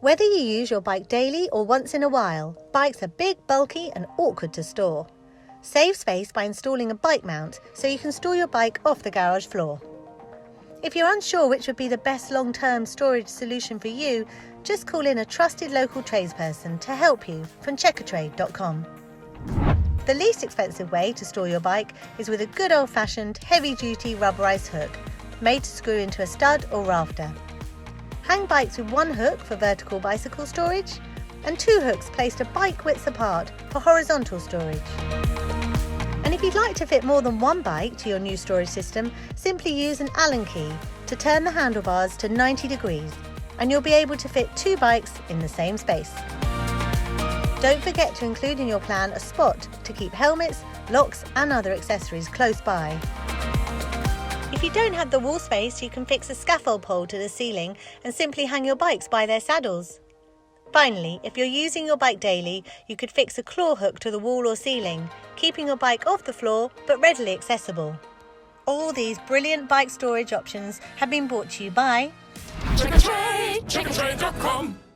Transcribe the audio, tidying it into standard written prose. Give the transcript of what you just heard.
Whether you use your bike daily or once in a while, bikes are big, bulky and awkward to store. Save space by installing a bike mount so you can store your bike off the garage floor. If you're unsure which would be the best long-term storage solution for you, just call in a trusted local tradesperson to help you from Checkatrade.com. The least expensive way to store your bike is with a good old-fashioned heavy-duty rubberized hook made to screw into a stud or rafter. Hang bikes with one hook for vertical bicycle storage and two hooks placed a bike width apart for horizontal storage. And if you'd like to fit more than one bike to your new storage system, simply use an Allen key to turn the handlebars to 90 degrees and you'll be able to fit two bikes in the same space. Don't forget to include in your plan a spot to keep helmets, locks and other accessories close by. If you don't have the wall space, you can fix a scaffold pole to the ceiling and simply hang your bikes by their saddles. Finally, if you're using your bike daily, you could fix a claw hook to the wall or ceiling, keeping your bike off the floor but readily accessible. All these brilliant bike storage options have been brought to you by Checkatrade, Checkatrade.com.